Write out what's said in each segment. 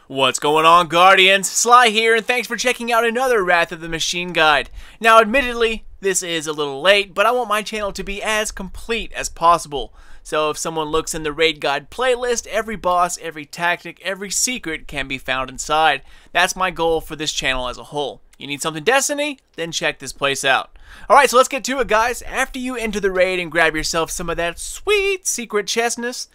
What's going on, Guardians? Sly here, and thanks for checking out another Wrath of the Machine guide. Now, admittedly, this is a little late, but I want my channel to be as complete as possible. So if someone looks in the Raid Guide playlist, every boss, every tactic, every secret can be found inside. That's my goal for this channel as a whole. You need something Destiny? Then check this place out. Alright, so let's get to it, guys. After you enter the raid and grab yourself some of that sweet secret chestness,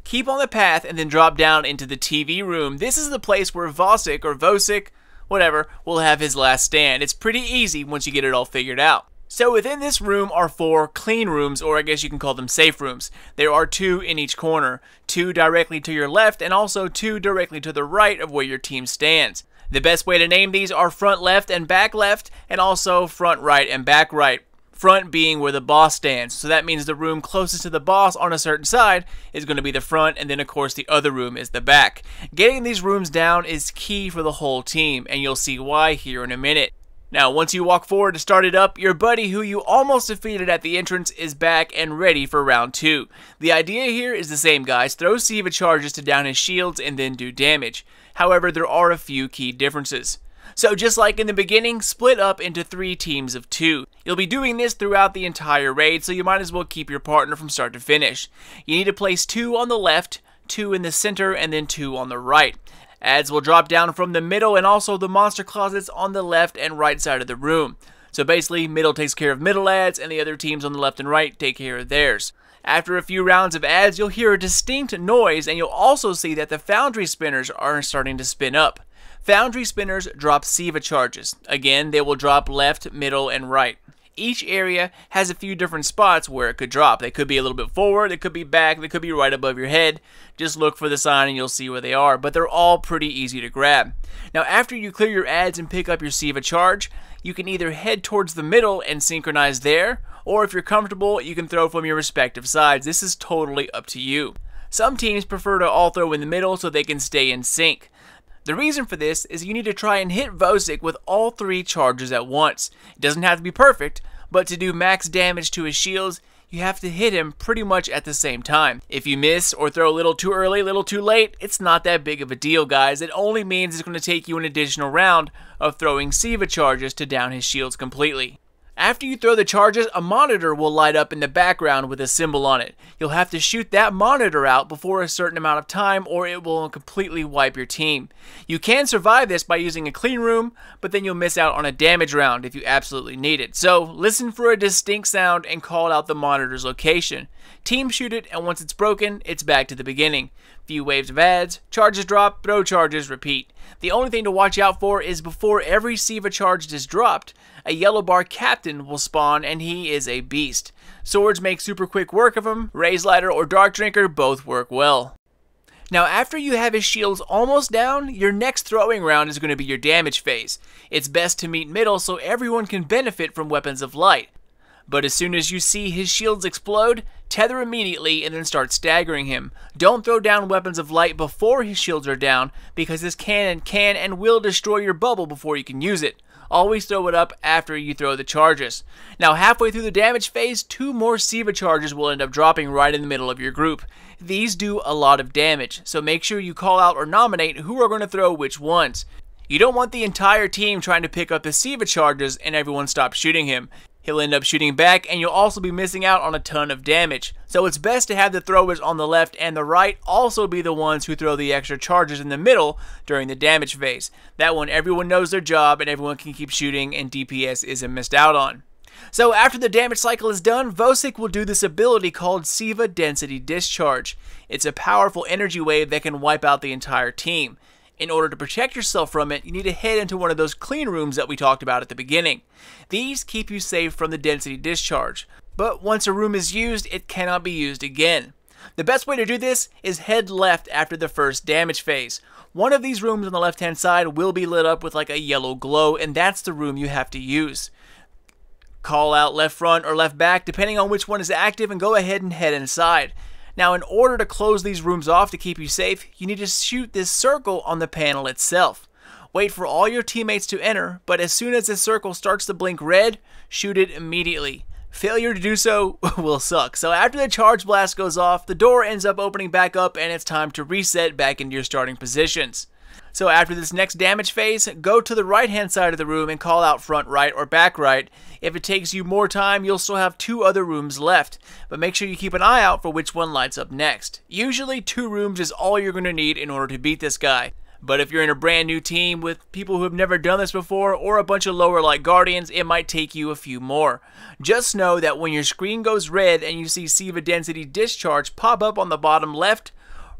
keep on the path and then drop down into the TV room. This is the place where Vosik, whatever, will have his last stand. It's pretty easy once you get it all figured out. So within this room are 4 clean rooms, or I guess you can call them safe rooms. There are 2 in each corner, 2 directly to your left and also 2 directly to the right of where your team stands. The best way to name these are front left and back left, and also front right and back right. Front being where the boss stands, so that means the room closest to the boss on a certain side is going to be the front, and then of course the other room is the back. Getting these rooms down is key for the whole team, and you'll see why here in a minute. Now, once you walk forward to start it up, your buddy who you almost defeated at the entrance is back and ready for round 2. The idea here is the same, guys. Throw Siva charges to down his shields and then do damage. However, there are a few key differences. So just like in the beginning, split up into 3 teams of 2. You'll be doing this throughout the entire raid, so you might as well keep your partner from start to finish. You need to place 2 on the left, 2 in the center, and then 2 on the right. Adds will drop down from the middle and also the monster closets on the left and right side of the room. So basically, middle takes care of middle ads, and the other teams on the left and right take care of theirs. After a few rounds of ads, you'll hear a distinct noise, and you'll also see that the foundry spinners are starting to spin up. Foundry spinners drop Siva charges. Again, they will drop left, middle, and right. Each area has a few different spots where it could drop. They could be a little bit forward, they could be back, they could be right above your head. Just look for the sign and you'll see where they are, but they're all pretty easy to grab. Now, after you clear your ads and pick up your Siva charge, you can either head towards the middle and synchronize there, or if you're comfortable, you can throw from your respective sides. This is totally up to you. Some teams prefer to all throw in the middle so they can stay in sync. The reason for this is you need to try and hit Vosik with all 3 charges at once. It doesn't have to be perfect, but to do max damage to his shields, you have to hit him pretty much at the same time. If you miss or throw a little too early, a little too late, it's not that big of a deal, guys. It only means it's going to take you an additional round of throwing Siva charges to down his shields completely. After you throw the charges, a monitor will light up in the background with a symbol on it. You'll have to shoot that monitor out before a certain amount of time or it will completely wipe your team. You can survive this by using a clean room, but then you'll miss out on a damage round if you absolutely need it. So listen for a distinct sound and call out the monitor's location. Team shoot it, and once it's broken, it's back to the beginning. Few waves of ads, charges drop, throw charges, repeat. The only thing to watch out for is before every Siva charge is dropped, a yellow bar captain will spawn, and he is a beast. Swords make super quick work of him. Raise Lighter or Dark Drinker both work well. Now, after you have his shields almost down, your next throwing round is going to be your damage phase. It's best to meet middle so everyone can benefit from weapons of light. But as soon as you see his shields explode, tether immediately and then start staggering him. Don't throw down weapons of light before his shields are down, because this cannon can and will destroy your bubble before you can use it. Always throw it up after you throw the charges. Now, halfway through the damage phase, 2 more Siva charges will end up dropping right in the middle of your group. These do a lot of damage, so make sure you call out or nominate who are going to throw which ones. You don't want the entire team trying to pick up the Siva charges and everyone stops shooting him. He'll end up shooting back, and you'll also be missing out on a ton of damage. So it's best to have the throwers on the left and the right also be the ones who throw the extra charges in the middle during the damage phase. That one, everyone knows their job and everyone can keep shooting and DPS isn't missed out on. So after the damage cycle is done, Vosik will do this ability called Siva Density Discharge. It's a powerful energy wave that can wipe out the entire team. In order to protect yourself from it, you need to head into one of those clean rooms that we talked about at the beginning. These keep you safe from the density discharge, but once a room is used, it cannot be used again. The best way to do this is head left after the first damage phase. One of these rooms on the left hand side will be lit up with like a yellow glow, and that's the room you have to use. Call out left front or left back depending on which one is active and go ahead and head inside. Now, in order to close these rooms off to keep you safe, you need to shoot this circle on the panel itself. Wait for all your teammates to enter, but as soon as this circle starts to blink red, shoot it immediately. Failure to do so will suck. So after the charge blast goes off, the door ends up opening back up and it's time to reset back into your starting positions. So after this next damage phase, go to the right hand side of the room and call out front right or back right. If it takes you more time, you'll still have 2 other rooms left, but make sure you keep an eye out for which one lights up next. Usually 2 rooms is all you're going to need in order to beat this guy. But if you're in a brand new team with people who have never done this before or a bunch of lower light guardians, it might take you a few more. Just know that when your screen goes red and you see Siva Density Discharge pop up on the bottom left,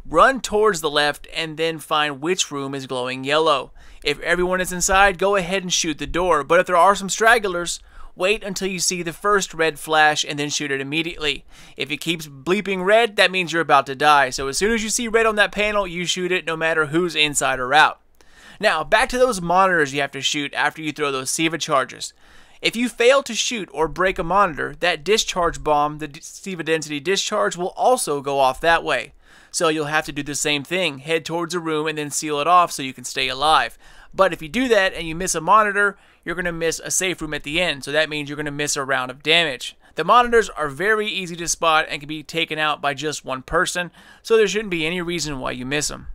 run towards the left and then find which room is glowing yellow. If everyone is inside, go ahead and shoot the door, but if there are some stragglers, wait until you see the first red flash and then shoot it immediately. If it keeps bleeping red, that means you're about to die, so as soon as you see red on that panel, you shoot it no matter who's inside or out. Now, back to those monitors you have to shoot after you throw those Siva charges. If you fail to shoot or break a monitor, that discharge bomb, the Siva Density Discharge, will also go off that way. So you'll have to do the same thing, head towards a room and then seal it off so you can stay alive. But if you do that and you miss a monitor, you're going to miss a safe room at the end, so that means you're going to miss a round of damage. The monitors are very easy to spot and can be taken out by just one person, so there shouldn't be any reason why you miss them.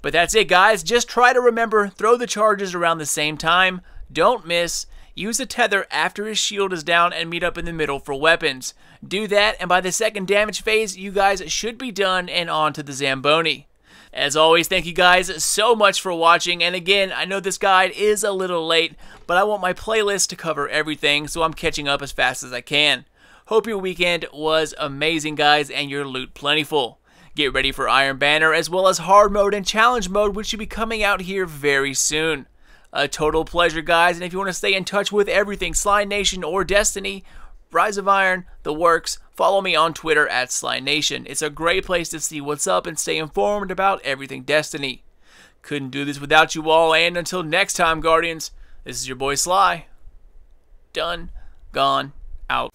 But that's it guys, just try to remember, throw the charges around the same time, don't miss, use the tether after his shield is down and meet up in the middle for weapons. Do that and by the second damage phase, you guys should be done and on to the Zamboni. As always, thank you guys so much for watching, and again, I know this guide is a little late, but I want my playlist to cover everything, so I'm catching up as fast as I can. Hope your weekend was amazing guys, and your loot plentiful. Get ready for Iron Banner, as well as Hard Mode and Challenge Mode, which should be coming out here very soon. A total pleasure guys, and if you want to stay in touch with everything Sly Nation or Destiny, Rise of Iron, the works, follow me on Twitter at SlyNation. It's a great place to see what's up and stay informed about everything Destiny. Couldn't do this without you all, and until next time, Guardians, this is your boy Sly. Done, gone, out.